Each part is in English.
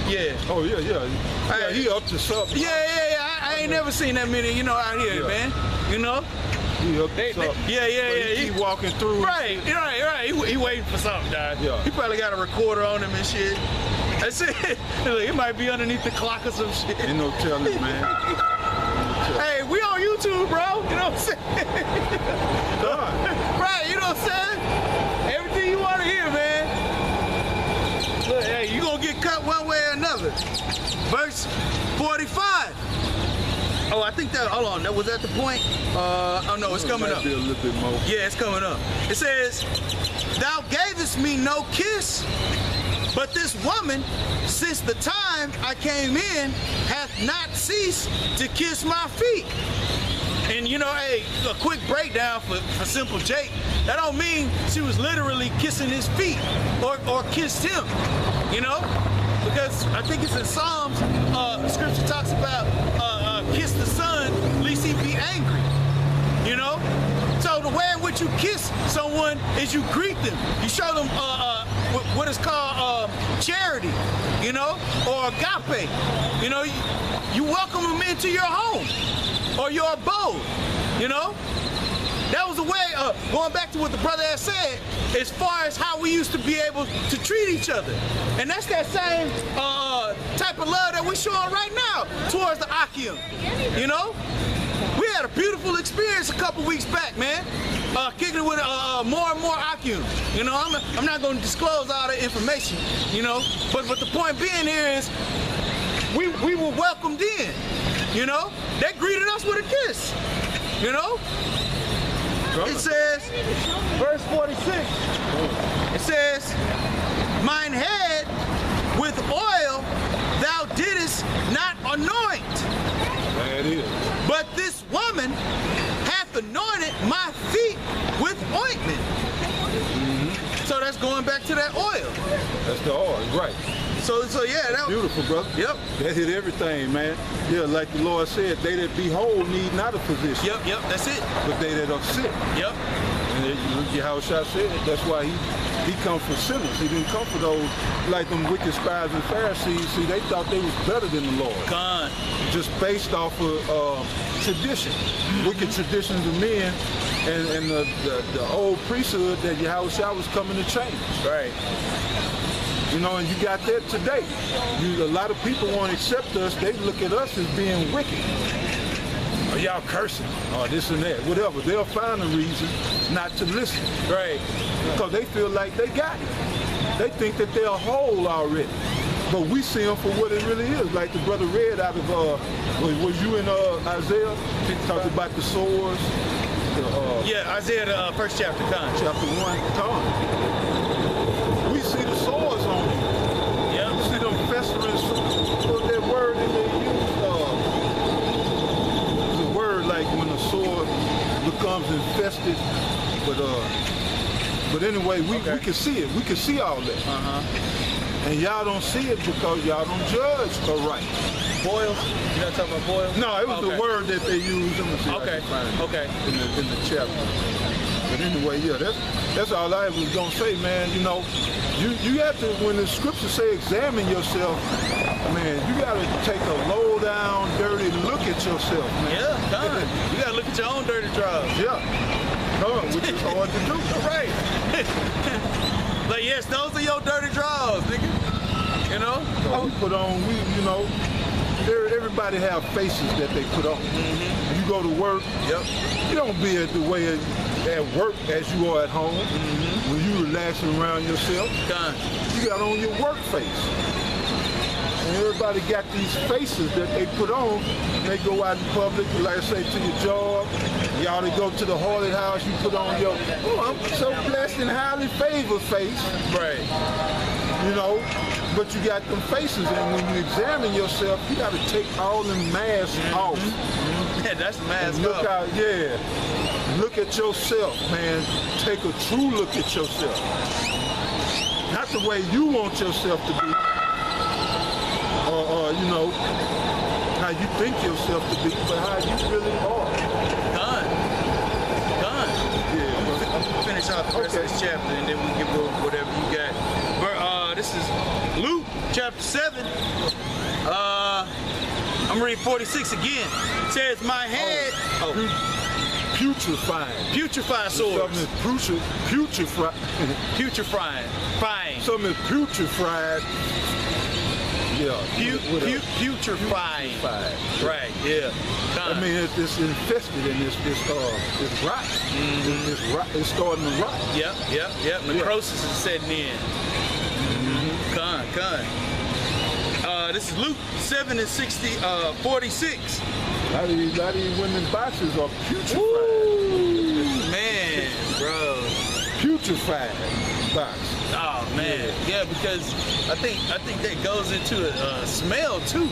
Yeah. Oh yeah, yeah. Yeah, he up to something. Yeah. I ain't never seen that many, you know, out here, man. You know. He up to something. Yeah. He walking through. Right. He waiting for something, dog. Yeah. He probably got a recorder on him and shit. That's it. Look, it might be underneath the clock or some shit. Ain't no telling, man. Hey, we on YouTube, bro. You know what I'm saying? Right, you know what I'm saying? Everything you want to hear, man. Look, hey, you gonna get cut one way or another. Verse 45. Oh, I think that, hold on, that was at the point? Oh no, it's coming up. Be a little bit more. Yeah, it's coming up. It says, thou gavest me no kiss, but this woman, since the time I came in, hath not ceased to kiss my feet. And you know, hey, a quick breakdown for Simple Jake. That don't mean she was literally kissing his feet or kissed him, you know? Because I think it's in Psalms, scripture talks about kiss the son, lest he be angry, you know? So the way in which you kiss someone is you greet them. You show them what is called charity, you know, or agape. You know, you welcome them into your home or your abode, you know. That was the way, going back to what the brother had said, as far as how we used to be able to treat each other. And that's that same type of love that we're showing right now towards the Akim, you know. We had a beautiful experience a couple weeks back, man. Kicking it with more and more Akim. You know, I'm not going to disclose all the information, you know. But the point being here is, we were welcomed in, you know. They greeted us with a kiss, you know. It says, verse 46, it says, mine head with oil thou didst not anoint. There it is. But this woman hath anointed my feet with ointment. So that's going back to that oil. That's the oil, right. So yeah, that was beautiful, brother. Yep. That hit everything, man. Yeah, like the Lord said, they that be whole need not a physician. Yep, that's it. But they that are sick. Yep. And Yahushua said, that's why he come for sinners. He didn't come for those like them wicked scribes and Pharisees. See, they thought they was better than the Lord. God. Just based off of tradition, wicked traditions of men, and the old priesthood that Yahushua was coming to change. Right. You know, and you got that today. A lot of people won't accept us. They look at us as being wicked. Or y'all cursing, or this and that, whatever. They'll find a reason not to listen. Right. Because they feel like they got it. They think that they're whole already. But we see them for what it really is. Like the brother read out of, was you in Isaiah? He talked about the swords. Yeah, Isaiah, the first chapter, Chapter 1, Con. We see the swords on you. Yeah. You see them festering, what's that word that they use? It's a word like when a sword becomes infested. But anyway, we can see it. We can see all that. And y'all don't see it because y'all don't judge right. Boils? You're not talking about boils? No, it was the word that they used. Okay. In the chapter. But anyway, yeah, that's all I was gonna say, man. You know, you have to, when the scriptures say examine yourself, man, you gotta take a low down, dirty look at yourself, man. Yeah, done. You gotta look at your own dirty drawers. Yeah. Which is hard to do. Right. Like, yes, those are your dirty drawers, nigga. You know? So we put on, you know, everybody have faces that they put on. You go to work, you don't be the way at work as you are at home. When you relaxing around yourself, you got on your work face. And everybody got these faces that they put on. They go out in public, like I say, to your job. Y'all to go to the haunted house, you put on your, oh, I'm so blessed and highly favored face. Right. You know, but you got them faces, and when you examine yourself, you got to take all them masks off. Yeah, that's the mask look off. Look at yourself, man. Take a true look at yourself. Not the way you want yourself to be, or you know, how you think yourself to be, but how you really are. Done. Yeah. I'm gonna finish off the rest of this chapter, and then we can go whatever you got. This is Luke chapter 7. I'm reading 46 again. It says, my head, putrefying swords. Something is Putrefying. Something is putrefied. Yeah. Putrefying. Right, yeah. I mean, it's infested in this rot. It's starting to rot. Yep. Necrosis is setting in. This is Luke 7 and 46. A lot of these women's boxes are putrefied. Ooh, man, bro. Putrefied box. Oh man, yeah, because I think that goes into a smell too.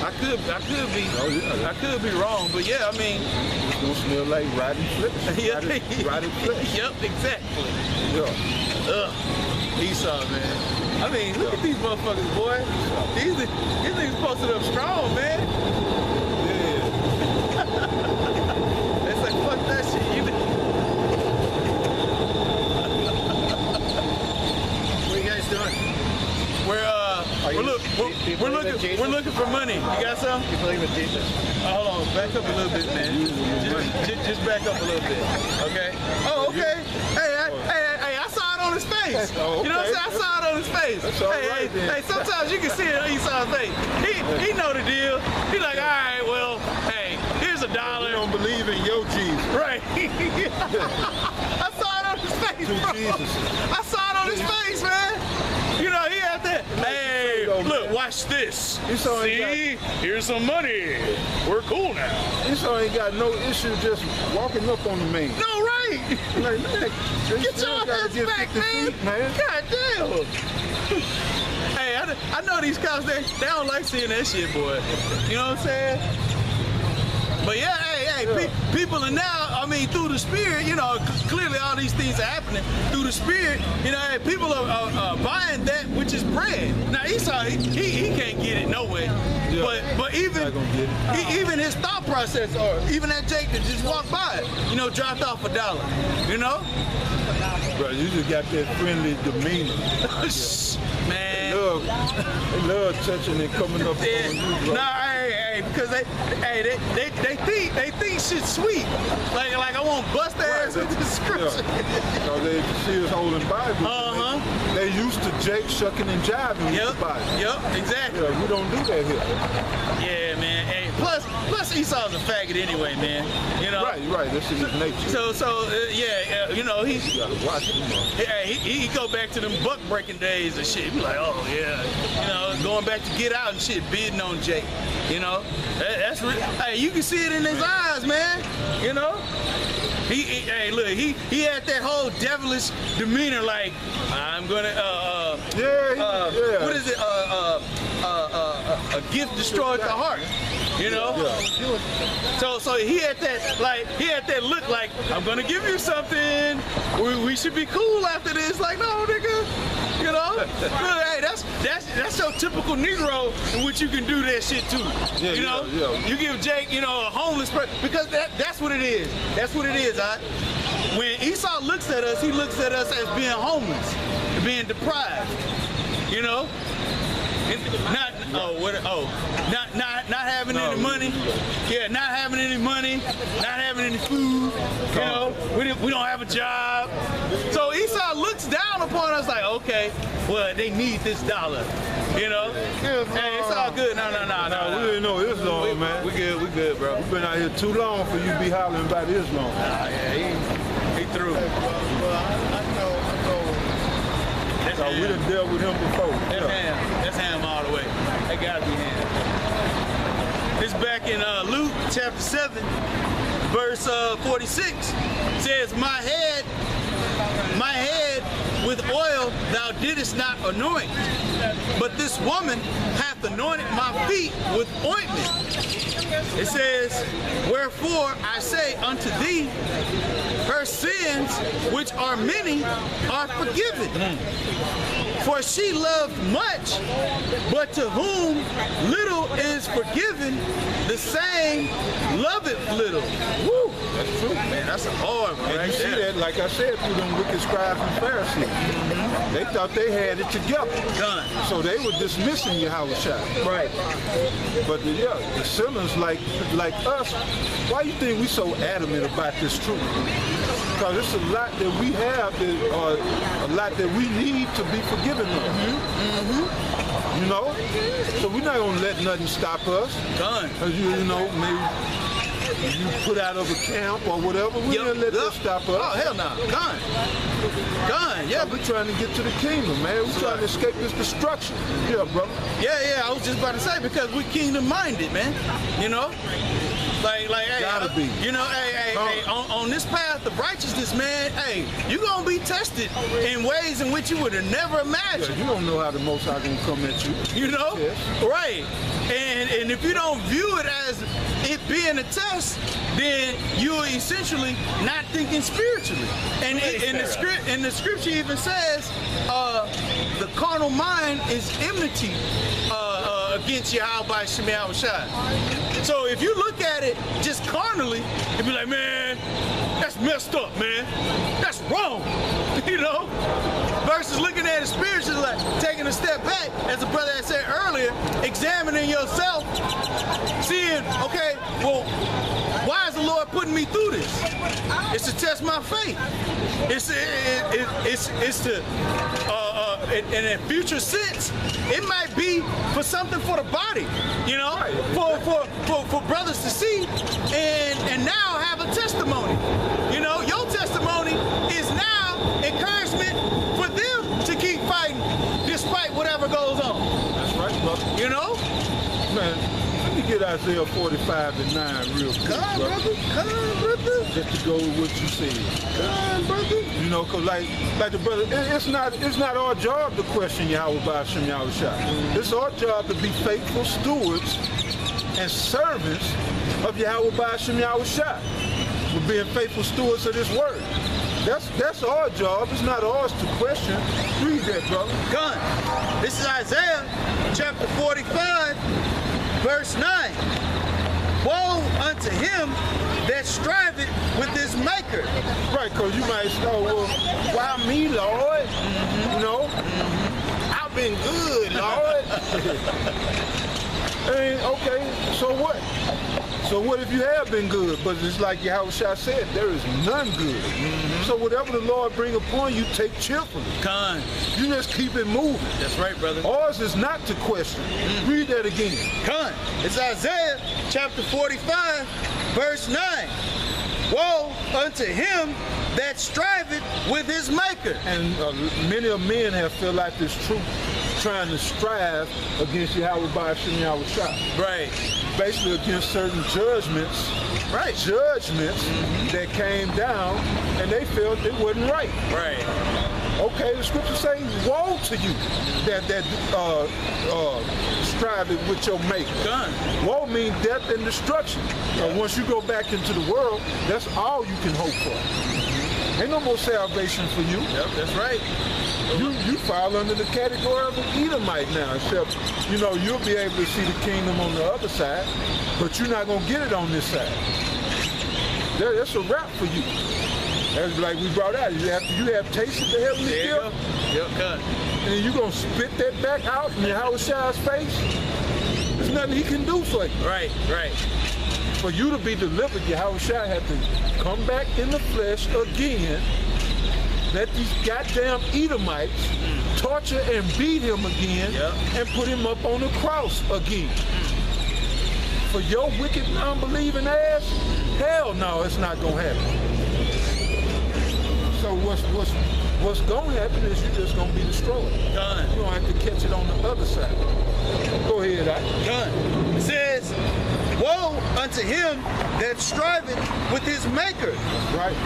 I could be wrong, but yeah, I mean, it's gonna smell like rotten flesh. Rotten flesh. Yep, exactly. Yeah. Esau, man. I mean, look at these motherfuckers, boy. These niggas posted up strong, man. Yeah. It's like, fuck that shit. What you guys doing? We're looking for money. You got some? You believe in Jesus? Hold on, back up a little bit, man. Just back up a little bit, okay? Oh, okay. Hey, I saw it on his face. Oh, okay. You know what I'm saying? I saw it on his face. That's all right, then. Hey, sometimes you can see it on Esau's face. He know the deal. He like, all right, well, hey, here's $1. We don't believe in your Jesus. Right. I saw it on his face, bro. I saw it on his face, man. You know, he had that. Hey, look, watch this. See, here's some money. We're cool now. Esau ain't got no issue just walking up on the man. No, right. Like, man, Get your ass back, man. God damn. Hey, I know these cops, they don't like seeing that shit, boy. You know what I'm saying? But yeah, people are now, I mean, through the Spirit, you know, clearly all these things are happening through the Spirit. You know, people are buying that which is bread. Now Esau, he can't get it no way. Yeah. But even his thought process, or even that Jake that just walked by, you know, dropped off $1. You know? Bro, you just got that friendly demeanor. Man. They love touching and coming up on you, bro. Nah, because they think shit's sweet. Like I won't bust their ass with the scripture. Yeah. They see us holding Bible. They used to Jake shucking and jiving with the Bible. Yep, exactly. Yeah, we don't do that here. Yeah, man. Hey, plus Esau's a faggot anyway, man. You know. Right. That's in his nature. So you know, you gotta watch him. He go back to them buck breaking days and shit. He be like, oh yeah, you know, going back to Get Out and shit, bidding on Jake. You know, that's real. Hey, you can see it in his eyes, man. You know. Hey, look, he had that whole devilish demeanor, like I'm gonna what is it? A gift destroys the heart. You know? Yeah. So he had that look like, I'm gonna give you something. We should be cool after this. Like, no, nigga. You know? Hey, that's your typical Negro in which you can do that shit too. Yeah, you know? Yeah. You give Jake, you know, a homeless person, because that's what it is. That's what it is, When Esau looks at us, he looks at us as being homeless, being deprived. You know? Not having any money. Yeah, not having any money, not having any food. You know, we don't have a job. So Esau looks down upon us like, okay, well, they need this $1. You know? Hey, it's all good. No. We didn't know Islam, man. We good, bro. We've been out here too long for you to be hollering about Islam. Nah, yeah, he through. Well, I know. So we done dealt with him before. That's Ham all the way. That gotta be Ham. This back in Luke chapter 7, verse 46. Says, my head with oil thou didst not anoint, but this woman hath anointed my feet with ointment. It says, wherefore I say unto thee, her sins, which are many, are forgiven. For she loved much, but to whom little is forgiven, the same loveth little. Woo! That's true. Man, that's a hard one. And you see that, like I said, through them wicked scribes and Pharisees. They thought they had it together. Done. So they were dismissing Yahushua. Right. But the sinners like us, why you think we so adamant about this truth? Because it's a lot that we have, a lot that we need to be forgiven of. You know? So we're not going to let nothing stop us. Done. Because, you know, maybe you put out of a camp or whatever, we didn't let that stop us. Oh, hell no. Gone. Yeah, We're trying to get to the kingdom, man. We're trying to escape this destruction. Yeah, brother. Yeah, I was just about to say, because we kingdom-minded, man. You know? Like, hey, Gotta be. You know, hey, on this path of righteousness, man, hey, you're going to be tested in ways in which you would have never imagined. Yeah, you don't know how the Most High gonna come at you. You know? Yes. Right. And if you don't view it as it being a test, then you're essentially not thinking spiritually. And the scripture even says the carnal mind is enmity against Yahweh Shem Yahushua. So if you look at it just carnally, you'd be like, man, that's messed up, man. That's wrong. You know? Versus looking at it spiritually, like taking a step back, as the brother had said earlier, examining yourself, seeing, okay, well, why is the Lord putting me through this? It's to test my faith. It's to, in a future sense, it might be for something for the body, you know, for brothers to see and now have a testimony. You know, your testimony is now encouragement for them to keep fighting despite whatever goes on. That's right, brother. You know? Man, let me get Isaiah 45:9 real quick, Come on, brother. Come on, brother. Just to go with what you said. Come on, brother. You know, cause like the brother, it's not our job to question Yahweh by Shem Yahushua. It's our job to be faithful stewards and servants of Yahweh by Shem Yahushua. We're being faithful stewards of this word. That's our job. It's not ours to question. Read that, brother. Gun. This is Isaiah chapter 45, verse 9. Woe unto him that striveth with his maker. Right, because you might say, oh, well, why me, Lord? You know, I've been good, Lord. Okay, so what? So what if you have been good? But it's like Yahushua said, there is none good. So whatever the Lord bring upon you, take cheerfully. Con. You just keep it moving. That's right, brother. Ours is not to question. Read that again. Con. It's Isaiah chapter 45, verse 9. Woe unto him that striveth with his maker. And many of men have felt like this truth, trying to strive against Yahweh by Shem Yahushua. Right. Basically against certain judgments. Right. Judgments that came down and they felt it wasn't right. Right. Okay, the scripture say, woe to you that strive with your maker. Gun. Woe means death and destruction. So once you go back into the world, that's all you can hope for. Ain't no more salvation for you. Yep, that's right. You fall under the category of an Edomite now, except, you know, you'll be able to see the kingdom on the other side, but you're not going to get it on this side. That's a wrap for you. That's like we brought out. You have tasted the heavenly gift. Yep, cut. And you're going to spit that back out in Yahushua's face? There's nothing he can do for you. Right. For you to be delivered, Yahushua had to come back in the flesh again, let these goddamn Edomites torture and beat him again, and put him up on the cross again. For your wicked, non-believing ass, hell no, it's not gonna happen. So what's gonna happen is you're just gonna be destroyed. Done. You're gonna have to catch it on the other side. Go ahead, Done. It says, woe unto him that striveth with his maker. Right.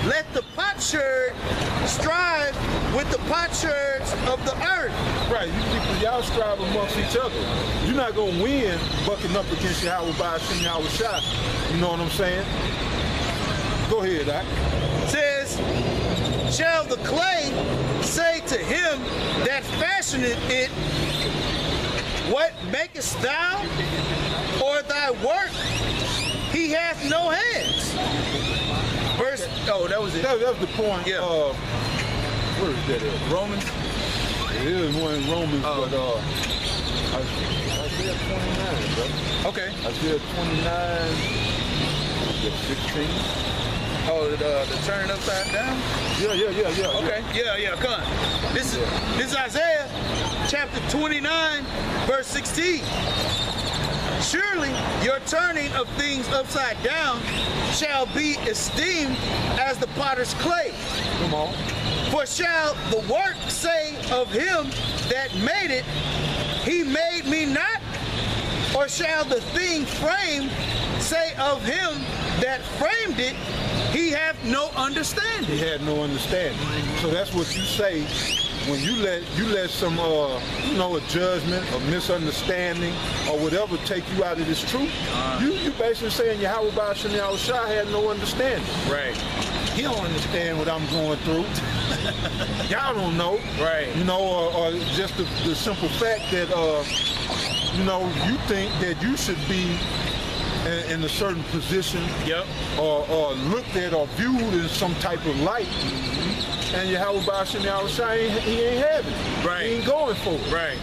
Let the potsherd strive with the potsherds of the earth. Right, you people, y'all strive amongst each other. You're not gonna win bucking up against Yahweh by Shem Yahushua. You know what I'm saying? Go ahead, Doc. It says, shall the clay say to him that fashioneth it, what makest thou? Or thy work? He hath no hands. Verse, oh, that was it. That was the point. Yeah. Where is that at? Romans. It is one in Romans, Oh. but Isaiah 29, bro. Okay. Isaiah 29, 16. Oh, the turning upside down? Yeah. Okay. Yeah, come on. This is Isaiah chapter 29, verse 16. Surely your turning of things upside down shall be esteemed as the potter's clay. Come on. For shall the work say of him that made it, he made me not? Or shall the thing framed say of him that framed it, he hath no understanding? He had no understanding. So that's what you say when you let some a judgment, a misunderstanding, or whatever take you out of this truth. You basically saying Yahweh Ba'ashem Yahushua had no understanding. Right. He don't understand what I'm going through. Y'all don't know. Right. You know, or just the simple fact that you think that you should be in a certain position, Yep. or looked at or viewed in some type of light, and Yahweh Ba'ashem Yahushua, he ain't having it. Right. He ain't going for it. Right.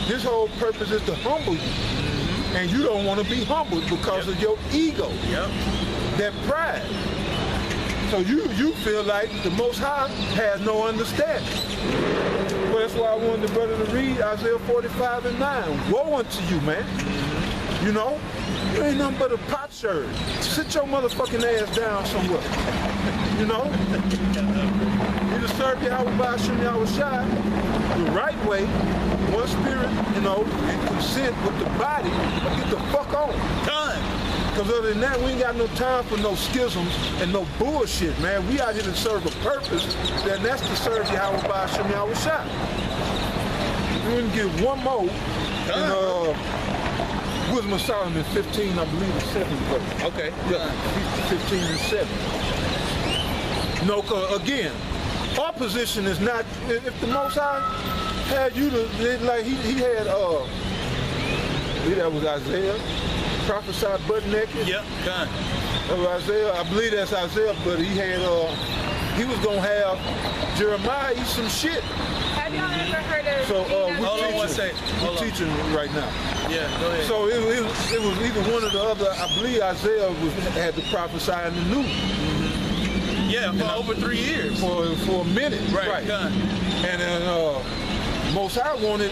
His whole purpose is to humble you, and you don't want to be humbled because of your ego, Yep. that pride. So you feel like the Most High has no understanding. Well, that's why I wanted the brother to read Isaiah 45 and 9. Woe unto you, man. You know, you ain't nothing but a potsherd. Sit your motherfucking ass down somewhere. You know? You to serve Yahweh Ba'ashem Yahushua the right way, one spirit, and consent with the body, get the fuck on. Done. Because other than that, we ain't got no time for no schisms and no bullshit, man. We out here to serve a purpose, and that's to serve Yahweh Ba'ashem Yahushua. We can get one more in Wisdom of Solomon 15, I believe it's 7 verse. Okay. Yeah, 15 and 7. No, again, our position is not, if the Most High had you to, like he had, I believe that was Isaiah, prophesied butt naked. Yep. Done. Isaiah, I believe that's Isaiah, but he had, he was gonna have Jeremiah eat some shit. Have y'all ever heard of? So Hold on one second. Hold we're on. teaching right now. Yeah, go ahead. So it was either one or the other. I believe Isaiah had to prophesy in the new Yeah, for over 3 years. for a minute. Right. Done. And then Most High wanted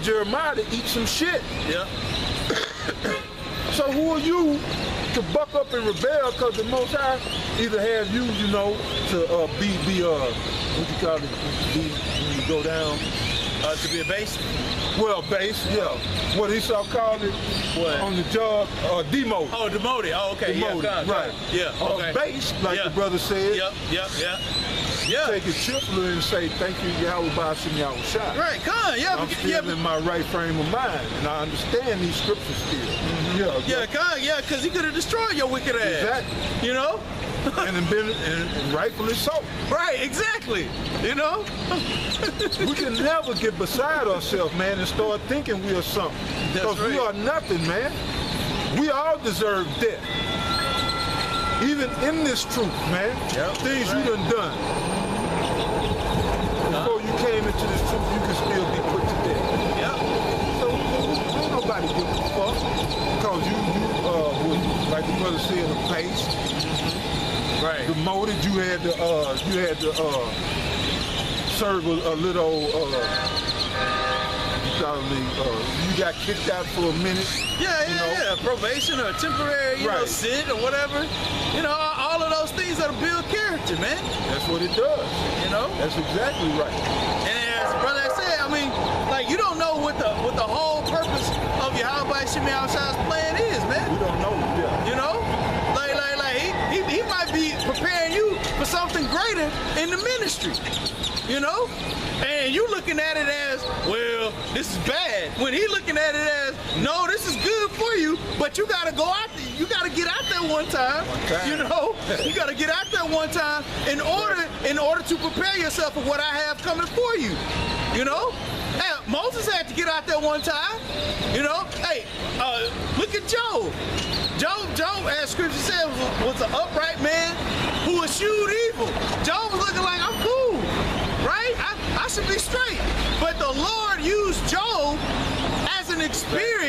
Jeremiah to eat some shit. Yep. So who are you to buck up and rebel because the Most High either have you, to be what you call it, when you go down? To be a base? Well, base, yeah. What Esau called it What? on the job, demoted. Oh, demoted. Oh, okay. Demoted, Yeah, right. Yeah, okay. Base, like Yeah. the brother said. Yep. Yeah. Take it cheerfully and say, thank you, Yahweh Ba'ashem Yahushua. Right, come on. Yeah, I'm still in my right frame of mind, and I understand these scriptures still. Yeah, come on. Yeah, because he could have destroyed your wicked ass. Exactly. You know? and rightfully so. Right, exactly. You know? We can never get beside ourselves, man, and start thinking we are something. That's Because we right. are nothing, man. We all deserve death. Even in this truth, man. Yep, Things right. you done. Before you came into this truth, you can still be put to death. Yep. So ain't nobody give a fuck. Because you like the brother said, a base. Right. Demoted, you had to serve a little you got kicked out for a minute. Yeah. Probation or temporary, Right. sit or whatever. You know, all of those things that'll build character, man. That's what it does. You know? That's exactly right. And as brother said, I mean, like you don't know what the whole purpose of Yahweh Ba'ashem Yahushua's plan is, man. We don't know. Yeah. You know? Like he might be preparing you for something greater in the ministry. You know? And you looking at it as, well, this is bad. When he looking at it as, no, this is good for you, but you gotta go out there. You gotta get out there one time. You know? You gotta get out there one time in order to prepare yourself for what I have coming for you. You know? Hey, Moses had to get out there one time. You know? Hey, look at Job. Job, as scripture said, was an upright man who eschewed evil. Job was looking like, I'm cool. should be straight. But the Lord used Job as an experience